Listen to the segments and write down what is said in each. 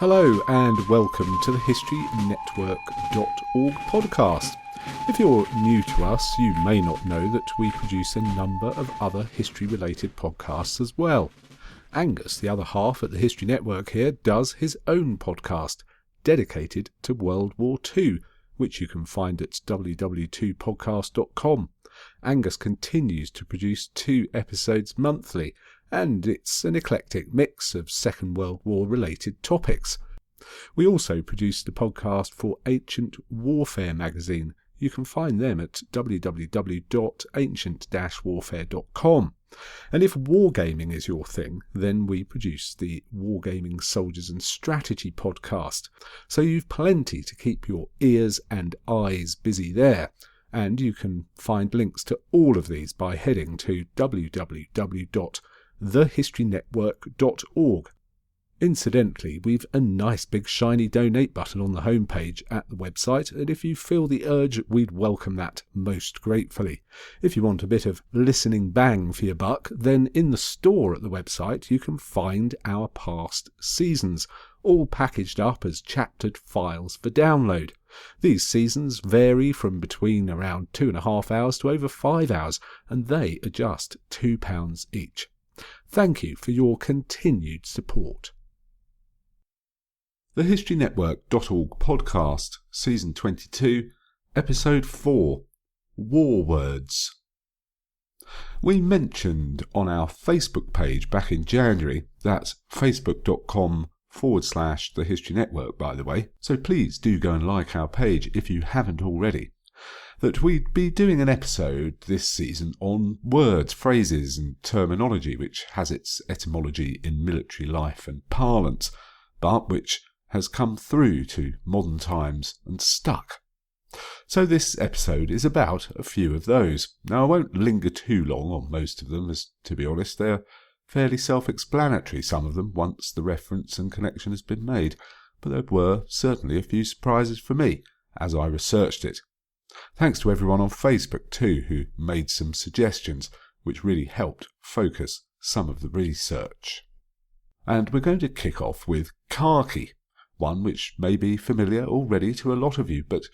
Hello and welcome to the HistoryNetwork.org podcast. If you're new to us, you may not know that we produce a number of other history-related podcasts as well. Angus, the other half at the History Network here, does his own podcast dedicated to World War II, which you can find at www.2podcast.com. Angus continues to produce 2 episodes monthly, and it's an eclectic mix of Second World War related topics. We also produced a podcast for Ancient Warfare magazine. You can find them at www.ancient-warfare.com. And if wargaming is your thing, then we produce the Wargaming Soldiers and Strategy podcast. So you've plenty to keep your ears and eyes busy there. And you can find links to all of these by heading to www.thehistorynetwork.org. Incidentally, we've a nice big shiny donate button on the homepage at the website, and if you feel the urge, we'd welcome that most gratefully. If you want a bit of listening bang for your buck, then in the store at the website you can find our past seasons, all packaged up as chaptered files for download. These seasons vary from between around 2.5 hours to over 5 hours, and they are just £2 each. Thank you for your continued support. The HistoryNetwork.org podcast, Season 22, Episode 4, War Words. We mentioned on our Facebook page back in January, that's facebook.com/The History Network, by the way, so please do go and like our page if you haven't already, that we'd be doing an episode this season on words, phrases and terminology which has its etymology in military life and parlance, but which has come through to modern times and stuck. So this episode is about a few of those. Now I won't linger too long on most of them, as to be honest they're fairly self-explanatory, some of them, once the reference and connection has been made, but there were certainly a few surprises for me as I researched it. Thanks to everyone on Facebook too who made some suggestions which really helped focus some of the research. And we're going to kick off with khaki, one which may be familiar already to a lot of you, but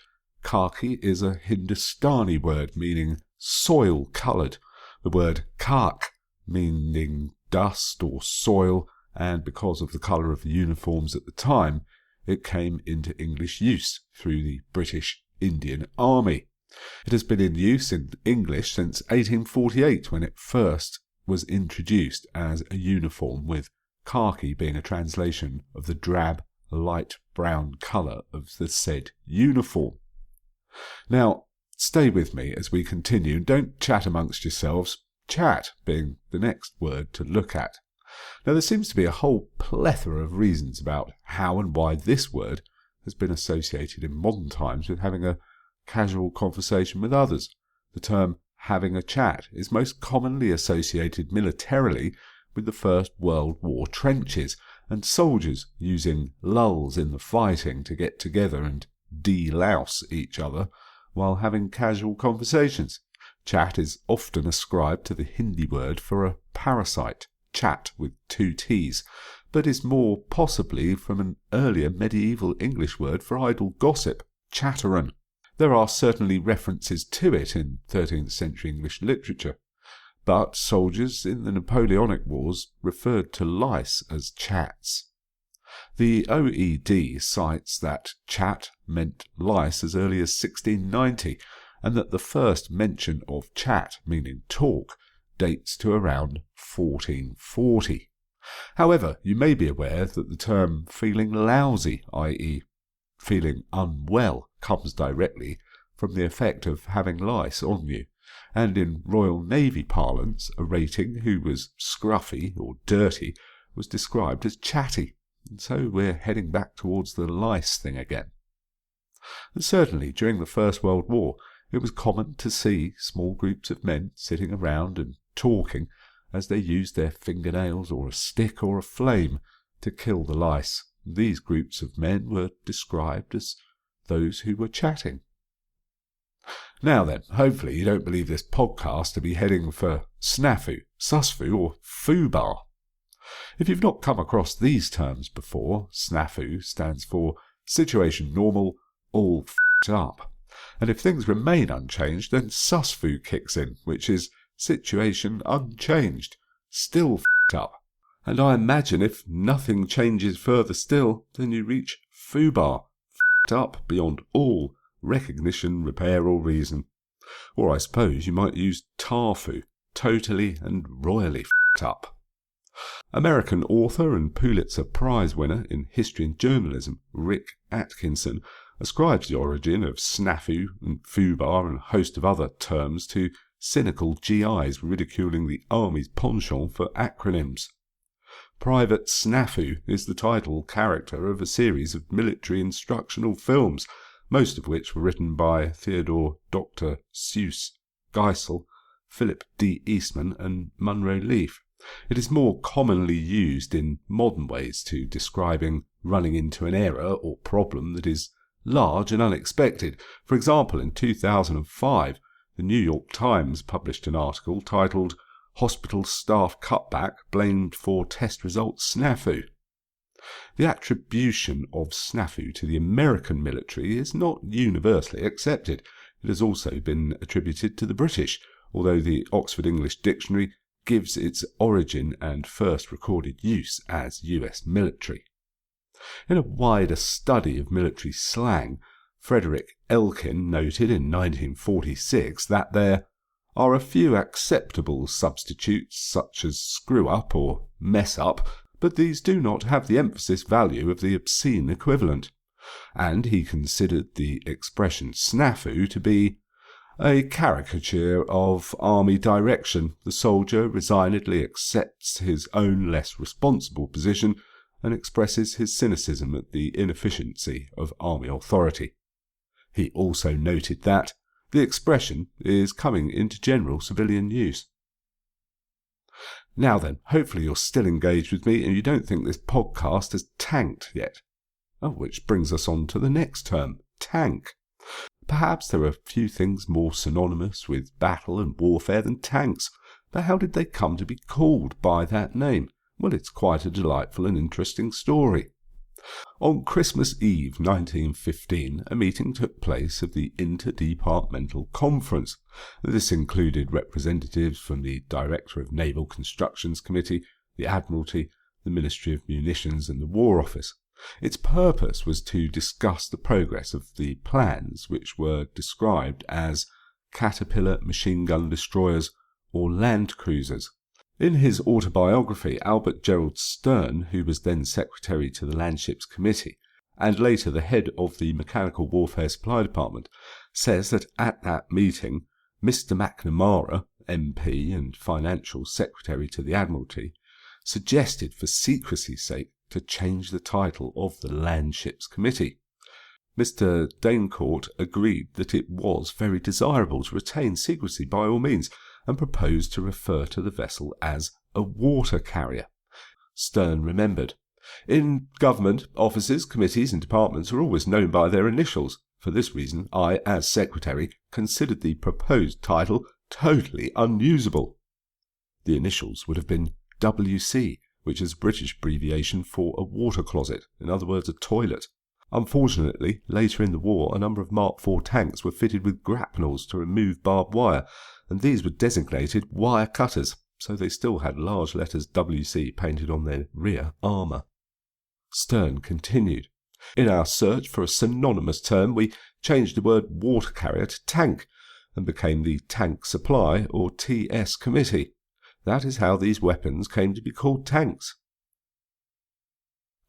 khaki is a Hindustani word meaning soil-coloured. The word khak meaning dust or soil, and because of the colour of the uniforms at the time, it came into English use through the British Indian Army. It has been in use in English since 1848, when it first was introduced as a uniform, with khaki being a translation of the drab, light brown colour of the said uniform. Now, stay with me as we continue, and don't chat amongst yourselves, chat being the next word to look at. Now, there seems to be a whole plethora of reasons about how and why this word has been associated in modern times with having a casual conversation with others. The term having a chat is most commonly associated militarily with the First World War trenches, and soldiers using lulls in the fighting to get together and de-louse each other while having casual conversations. Chat is often ascribed to the Hindi word for a parasite, chatt with 2 T's, but is more possibly from an earlier medieval English word for idle gossip, chateren. There are certainly references to it in 13th century English literature, but soldiers in the Napoleonic Wars referred to lice as chats. The OED cites that chat meant lice as early as 1690, and that the first mention of chat, meaning talk, dates to around 1440. However, you may be aware that the term feeling lousy, i.e. feeling unwell, comes directly from the effect of having lice on you, and in Royal Navy parlance, a rating who was scruffy or dirty was described as chatty, and so we're heading back towards the lice thing again. And certainly during the First World War, it was common to see small groups of men sitting around and talking as they used their fingernails or a stick or a flame to kill the lice. These groups of men were described as those who were chatting. Now then, hopefully you don't believe this podcast to be heading for snafu, susfu or foobar. If you've not come across these terms before, snafu stands for situation normal, all f***ed up. And if things remain unchanged, then susfu kicks in, which is situation unchanged, still f***ed up. And I imagine if nothing changes further still, then you reach foobar, f***ed up beyond all recognition, repair or reason. Or I suppose you might use tarfu, totally and royally f***ed up. American author and Pulitzer Prize winner in history and journalism Rick Atkinson ascribes the origin of snafu and foobar and a host of other terms to cynical GIs ridiculing the Army's penchant for acronyms. Private Snafu is the title character of a series of military instructional films, most of which were written by Theodore Dr. Seuss, Geisel, Philip D. Eastman and Munro Leaf. It is more commonly used in modern ways to describing running into an error or problem that is large and unexpected. For example, in 2005, the New York Times published an article titled "Hospital Staff Cutback Blamed for Test Results Snafu." The attribution of snafu to the American military is not universally accepted. It has also been attributed to the British, although the Oxford English Dictionary gives its origin and first recorded use as US military. In a wider study of military slang, Frederick Elkin noted in 1946 that there are a few acceptable substitutes such as screw up or mess up, but these do not have the emphasis value of the obscene equivalent. And he considered the expression snafu to be a caricature of army direction. The soldier resignedly accepts his own less responsible position and expresses his cynicism at the inefficiency of army authority. He also noted that the expression is coming into general civilian use. Now then, hopefully you're still engaged with me and you don't think this podcast has tanked yet. Which brings us on to the next term, tank. Perhaps there are a few things more synonymous with battle and warfare than tanks, but how did they come to be called by that name? Well, it's quite a delightful and interesting story. On Christmas Eve 1915, a meeting took place of the Interdepartmental Conference. This included representatives from the Director of Naval Constructions Committee, the Admiralty, the Ministry of Munitions and the War Office. Its purpose was to discuss the progress of the plans which were described as Caterpillar machine gun destroyers or land cruisers. In his autobiography, Albert Gerald Stern, who was then Secretary to the Landships Committee and later the head of the Mechanical Warfare Supply Department, says that at that meeting, Mr. McNamara, MP and Financial Secretary to the Admiralty, suggested for secrecy's sake to change the title of the Landships Committee. Mr. Danecourt agreed that it was very desirable to retain secrecy by all means, and proposed to refer to the vessel as a water carrier. Stern remembered, "In government, offices, committees and departments are always known by their initials. For this reason, I, as secretary, considered the proposed title totally unusable." The initials would have been WC, which is a British abbreviation for a water closet, in other words, a toilet. Unfortunately, later in the war, a number of Mark IV tanks were fitted with grapnels to remove barbed wire, and these were designated wire cutters, so they still had large letters WC painted on their rear armour. Stern continued, "In our search for a synonymous term, we changed the word water carrier to tank, and became the Tank Supply, or TS Committee. That is how these weapons came to be called tanks."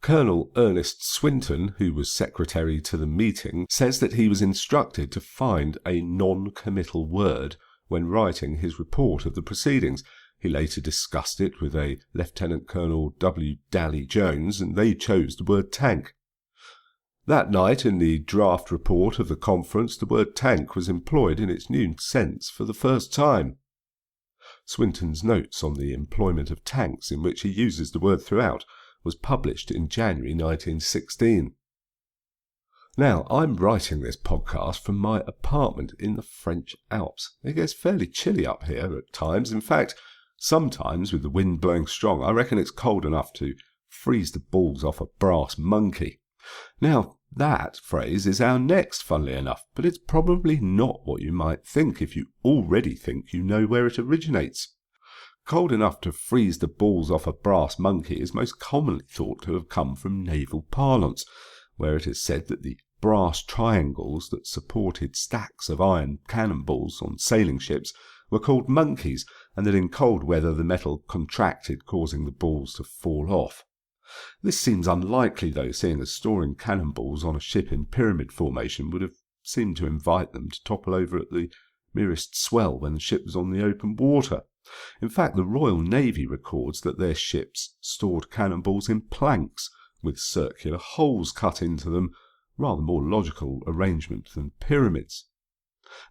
Colonel Ernest Swinton, who was secretary to the meeting, says that he was instructed to find a non-committal word when writing his report of the proceedings. He later discussed it with a Lieutenant Colonel W. Dally Jones, and they chose the word tank. That night, in the draft report of the conference, the word tank was employed in its new sense for the first time. Swinton's notes on the employment of tanks, in which he uses the word throughout, was published in January 1916. Now, I'm writing this podcast from my apartment in the French Alps. It gets fairly chilly up here at times. In fact, Sometimes, with the wind blowing strong, I reckon it's cold enough to freeze the balls off a brass monkey. Now, that phrase is our next, funnily enough, but it's probably not what you might think if you already think you know where it originates. Cold enough to freeze the balls off a brass monkey is most commonly thought to have come from naval parlance, where it is said that the brass triangles that supported stacks of iron cannonballs on sailing ships were called monkeys, and that in cold weather the metal contracted, causing the balls to fall off. This seems unlikely, though, seeing as storing cannonballs on a ship in pyramid formation would have seemed to invite them to topple over at the merest swell when the ship was on the open water. In fact, the Royal Navy records that their ships stored cannonballs in planks, with circular holes cut into them, rather more logical arrangement than pyramids.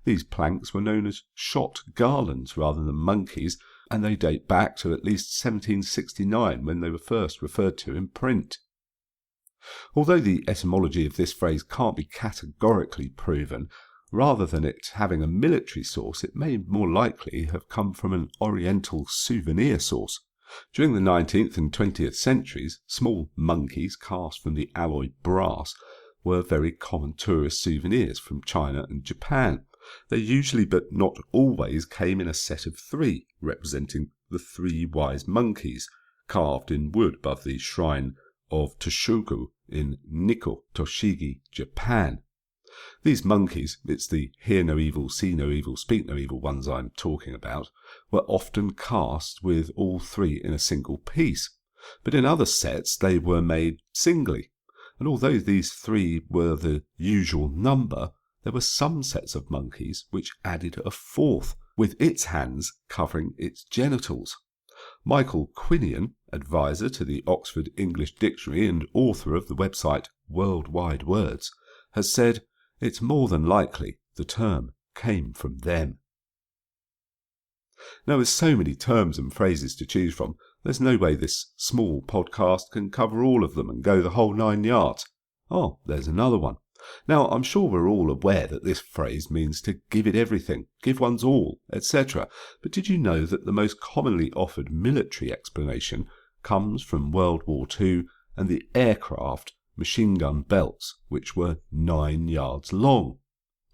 These planks were known as shot garlands rather than monkeys, and they date back to at least 1769 when they were first referred to in print. Although the etymology of this phrase can't be categorically proven, rather than it having a military source, it may more likely have come from an Oriental souvenir source. During the 19th and 20th centuries, small monkeys cast from the alloy brass were very common tourist souvenirs from China and Japan. They usually, but not always, came in a set of 3, representing the 3 wise monkeys, carved in wood above the shrine of Toshogu in Nikko, Toshigi, Japan. These monkeys, it's the hear no evil, see no evil, speak no evil ones I'm talking about, were often cast with all 3 in a single piece, but in other sets they were made singly, and although these 3 were the usual number, there were some sets of monkeys which added a 4th, with its hands covering its genitals. Michael Quinion, advisor to the Oxford English Dictionary and author of the website Worldwide Words, has said, "It's more than likely the term came from them." Now, with so many terms and phrases to choose from, there's no way this small podcast can cover all of them and go the whole 9 yards. Oh, there's another one. Now, I'm sure we're all aware that this phrase means to give it everything, give one's all, etc. But did you know that the most commonly offered military explanation comes from World War II and the aircraft machine gun belts, which were 9 yards long?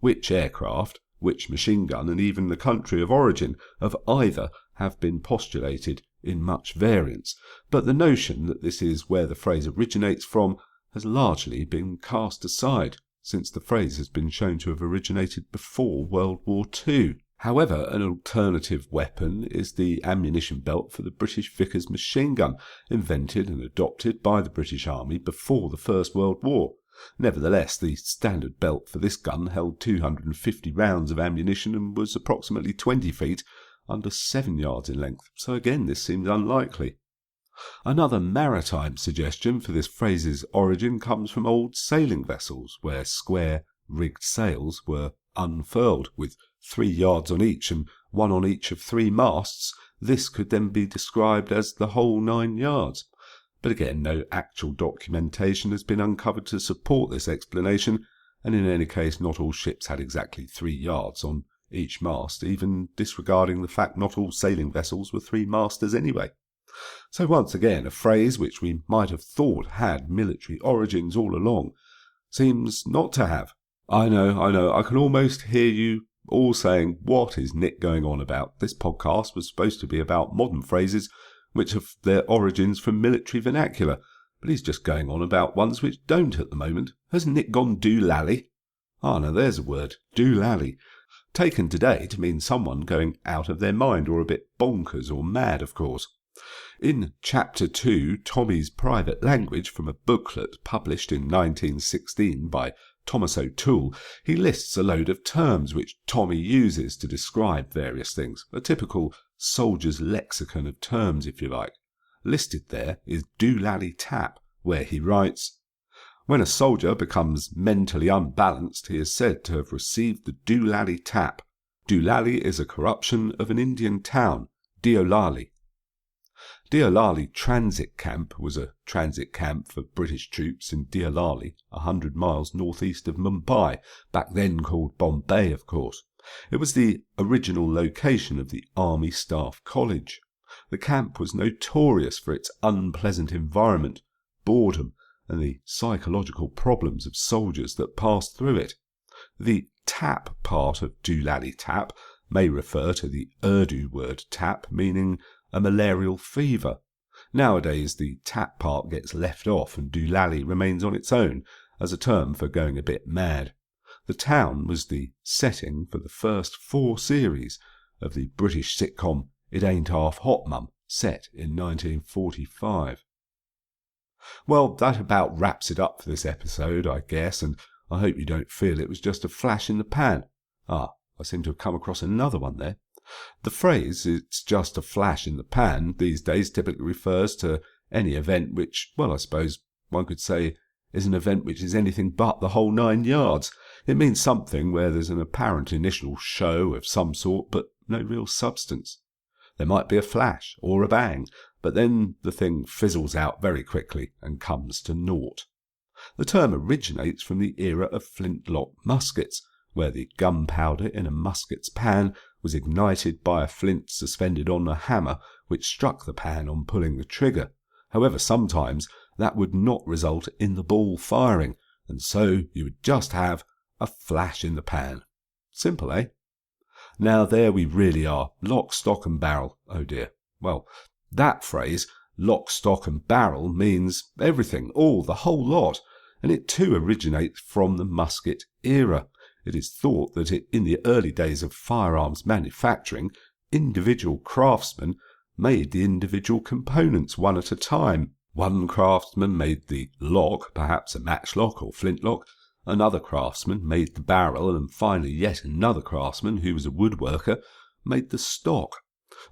Which aircraft, which machine gun, and even the country of origin of either have been postulated in much variance, but the notion that this is where the phrase originates from has largely been cast aside, since the phrase has been shown to have originated before World War II. However, an alternative weapon is the ammunition belt for the British Vickers machine gun, invented and adopted by the British Army before the First World War. Nevertheless, the standard belt for this gun held 250 rounds of ammunition and was approximately 20 feet, under 7 yards in length, so again this seems unlikely. Another maritime suggestion for this phrase's origin comes from old sailing vessels, where square rigged sails were unfurled, with 3 yards on each and 1 on each of 3 masts. This could then be described as the whole 9 yards. But again, no actual documentation has been uncovered to support this explanation, and in any case not all ships had exactly 3 yards on each mast, even disregarding the fact not all sailing vessels were 3-masters anyway. So once again, a phrase which we might have thought had military origins all along seems not to have. I know, I can almost hear you all saying, what is Nick going on about? This podcast was supposed to be about modern phrases which have their origins from military vernacular, but he's just going on about ones which don't at the moment. Has Nick gone doolally? Ah, no, there's a word, doolally, taken today to mean someone going out of their mind or a bit bonkers or mad, of course. In Chapter 2, Tommy's Private Language, from a booklet published in 1916 by Thomas O'Toole, he lists a load of terms which Tommy uses to describe various things, a typical soldier's lexicon of terms, if you like. Listed there is doolally tap, where he writes, "When a soldier becomes mentally unbalanced, he is said to have received the doolally tap. Doolally is a corruption of an Indian town, Deolali. Deolali Transit Camp was a transit camp for British troops in Deolali, 100 miles northeast of Mumbai, back then called Bombay, of course. It was the original location of the Army Staff College. The camp was notorious for its unpleasant environment, boredom, and the psychological problems of soldiers that passed through it. The tap part of doolally tap may refer to the Urdu word tap, meaning a malarial fever. Nowadays the tap part gets left off and doolally remains on its own as a term for going a bit mad. The town was the setting for the first 4 series of the British sitcom It Ain't Half Hot Mum, set in 1945. Well, that about wraps it up for this episode, I guess, and I hope you don't feel it was just a flash in the pan. I seem to have come across another one there. The phrase, "it's just a flash in the pan," these days typically refers to any event which, well, I suppose one could say is an event which is anything but the whole 9 yards. It means something where there's an apparent initial show of some sort, but no real substance. There might be a flash or a bang, but then the thing fizzles out very quickly and comes to naught. The term originates from the era of flintlock muskets, where the gunpowder in a musket's pan was ignited by a flint suspended on a hammer which struck the pan on pulling the trigger. However, sometimes that would not result in the ball firing, and so you would just have a flash in the pan. Simple, eh? Now there we really are, lock, stock and barrel. Oh dear. Well, that phrase, lock, stock and barrel, means everything, all, the whole lot, and it too originates from the musket era. It is thought that in the early days of firearms manufacturing, individual craftsmen made the individual components one at a time. One craftsman made the lock, perhaps a matchlock or flintlock, another craftsman made the barrel, and finally yet another craftsman, who was a woodworker, made the stock.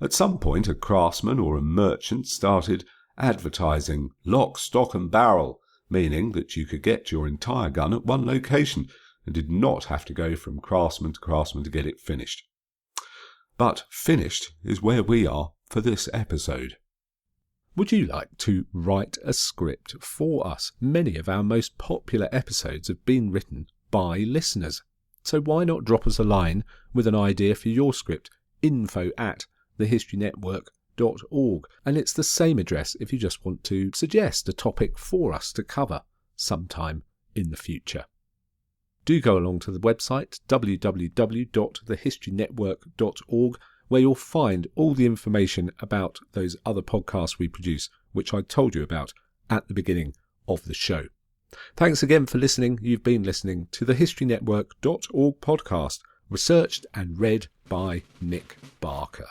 At some point a craftsman or a merchant started advertising lock, stock and barrel, meaning that you could get your entire gun at one location and did not have to go from craftsman to get it finished. But finished is where we are for this episode. Would you like to write a script for us? Many of our most popular episodes have been written by listeners. So why not drop us a line with an idea for your script? info@thehistorynetwork.org. And it's the same address if you just want to suggest a topic for us to cover sometime in the future. Do go along to the website www.thehistorynetwork.org, where you'll find all the information about those other podcasts we produce, which I told you about at the beginning of the show. Thanks again for listening. You've been listening to the historynetwork.org podcast, researched and read by Nick Barker.